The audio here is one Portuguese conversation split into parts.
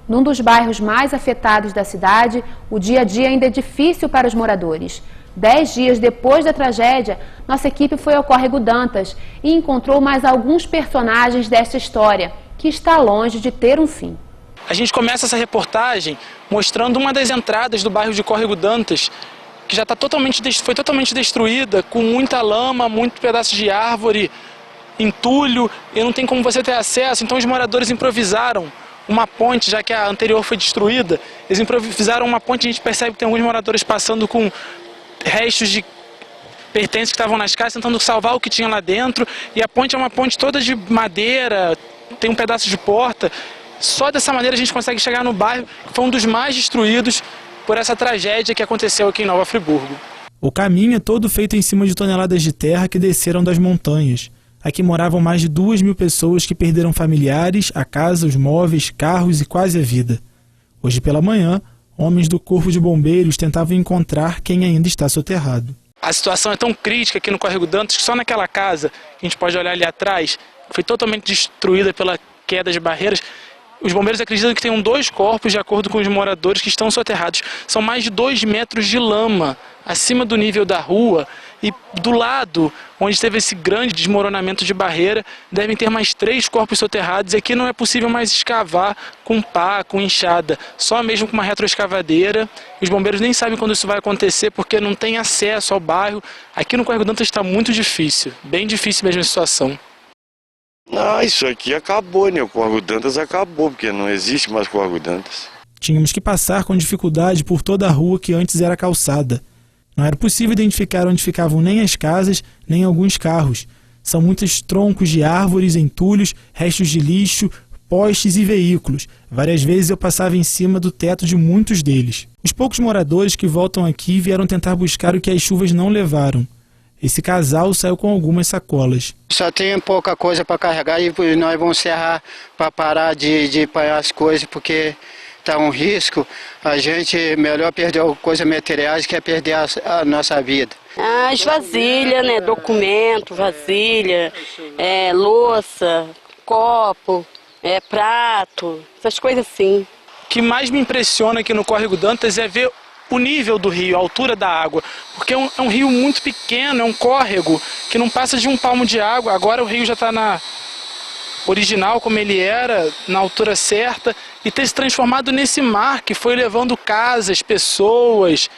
Num dos bairros mais afetados da cidade, o dia a dia ainda é difícil para os moradores. 10 dias depois da tragédia, nossa equipe foi ao Córrego Dantas e encontrou mais alguns personagens desta história, que está longe de ter um fim. A gente começa essa reportagem mostrando uma das entradas do bairro de Córrego Dantas, que já foi totalmente destruída, com muita lama, muito pedaço de árvore, entulho, e não tem como você ter acesso. Então os moradores improvisaram uma ponte, já que a anterior foi destruída. Eles improvisaram uma ponte. A gente percebe que tem alguns moradores passando com restos de pertences que estavam nas casas, tentando salvar o que tinha lá dentro. E a ponte é uma ponte toda de madeira, tem um pedaço de porta. Só dessa maneira a gente consegue chegar no bairro, que foi um dos mais destruídos por essa tragédia que aconteceu aqui em Nova Friburgo. O caminho é todo feito em cima de toneladas de terra que desceram das montanhas. Aqui moravam mais de 2.000 pessoas que perderam familiares, a casa, os móveis, carros e quase a vida. Hoje pela manhã, homens do Corpo de Bombeiros tentavam encontrar quem ainda está soterrado. A situação é tão crítica aqui no Córrego Dantas que só naquela casa, que a gente pode olhar ali atrás, foi totalmente destruída pela queda de barreiras. Os bombeiros acreditam que tenham 2 corpos, de acordo com os moradores, que estão soterrados. São mais de 2 metros de lama acima do nível da rua, e do lado onde teve esse grande desmoronamento de barreira, devem ter mais 3 corpos soterrados, e aqui não é possível mais escavar com pá, com enxada, só mesmo com uma retroescavadeira. Os bombeiros nem sabem quando isso vai acontecer, porque não tem acesso ao bairro. Aqui no Córrego Dantas está muito difícil, bem difícil mesmo a situação. Isso aqui acabou, né? O Córrego Dantas acabou, porque não existe mais Córrego Dantas. Tínhamos que passar com dificuldade por toda a rua que antes era calçada. Não era possível identificar onde ficavam nem as casas, nem alguns carros. São muitos troncos de árvores, entulhos, restos de lixo, postes e veículos. Várias vezes eu passava em cima do teto de muitos deles. Os poucos moradores que voltam aqui vieram tentar buscar o que as chuvas não levaram. Esse casal saiu com algumas sacolas. Só tem pouca coisa para carregar e nós vamos encerrar para parar de apanhar as coisas, porque está um risco. A gente melhor perder coisas materiais que é perder a nossa vida. As vasilhas, né? Documento, vasilha, louça, copo, prato, essas coisas assim. O que mais me impressiona aqui no Córrego Dantas é ver o nível do rio, a altura da água, porque é um rio muito pequeno, é um córrego que não passa de um palmo de água. Agora o rio já está na original, como ele era, na altura certa, e ter se transformado nesse mar que foi levando casas, pessoas,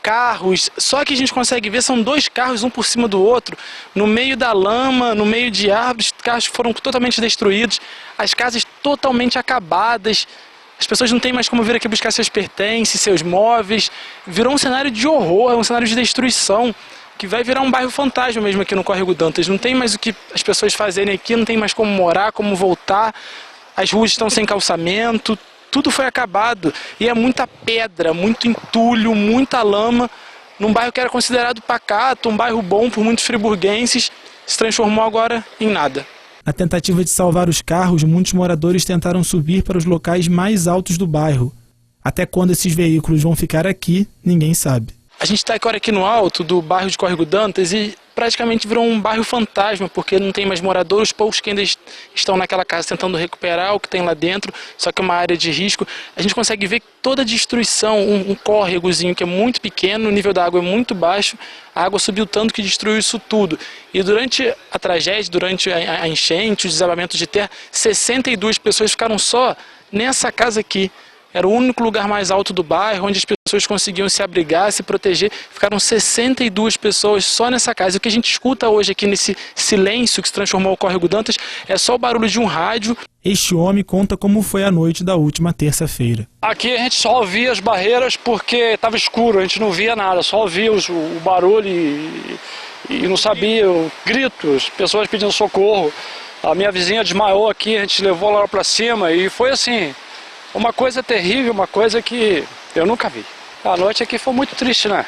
carros. Só que a gente consegue ver, são 2 carros, um por cima do outro, no meio da lama, no meio de árvores. Os carros foram totalmente destruídos, as casas totalmente acabadas. As pessoas não têm mais como vir aqui buscar seus pertences, seus móveis. Virou um cenário de horror, um cenário de destruição, que vai virar um bairro fantasma mesmo aqui no Córrego Dantas. Não tem mais o que as pessoas fazerem aqui, não tem mais como morar, como voltar. As ruas estão sem calçamento, tudo foi acabado. E é muita pedra, muito entulho, muita lama. Num bairro que era considerado pacato, um bairro bom por muitos friburguenses, se transformou agora em nada. Na tentativa de salvar os carros, muitos moradores tentaram subir para os locais mais altos do bairro. Até quando esses veículos vão ficar aqui, ninguém sabe. A gente está agora aqui no alto do bairro de Córrego Dantas e praticamente virou um bairro fantasma, porque não tem mais moradores, poucos que ainda estão naquela casa tentando recuperar o que tem lá dentro, só que é uma área de risco. A gente consegue ver toda a destruição, um córregozinho que é muito pequeno, o nível da água é muito baixo, a água subiu tanto que destruiu isso tudo. E durante a tragédia, durante a enchente, o desabamento de terra, 62 pessoas ficaram só nessa casa aqui. Era o único lugar mais alto do bairro, onde as pessoas conseguiam se abrigar, se proteger. Ficaram 62 pessoas só nessa casa. O que a gente escuta hoje aqui nesse silêncio que se transformou o Córrego Dantas é só o barulho de um rádio. Este homem conta como foi a noite da última terça-feira. Aqui a gente só ouvia as barreiras porque estava escuro, a gente não via nada, só ouvia o barulho e não sabia, gritos, pessoas pedindo socorro. A minha vizinha desmaiou aqui, a gente levou ela lá para cima e foi assim... Uma coisa terrível, uma coisa que eu nunca vi. A noite aqui foi muito triste, né?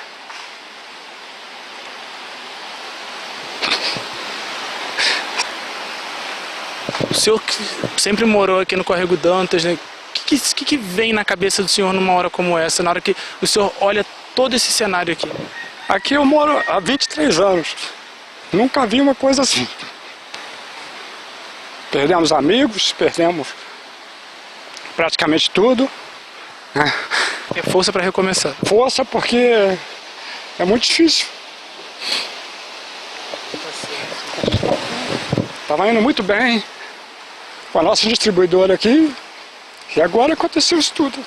O senhor que sempre morou aqui no Córrego Dantas, né? O que vem na cabeça do senhor numa hora como essa, na hora que o senhor olha todo esse cenário aqui? Aqui eu moro há 23 anos. Nunca vi uma coisa assim. Perdemos amigos, perdemos praticamente tudo. É força para recomeçar. Força porque é muito difícil. Estava indo muito bem com a nossa distribuidora aqui e agora aconteceu isso tudo.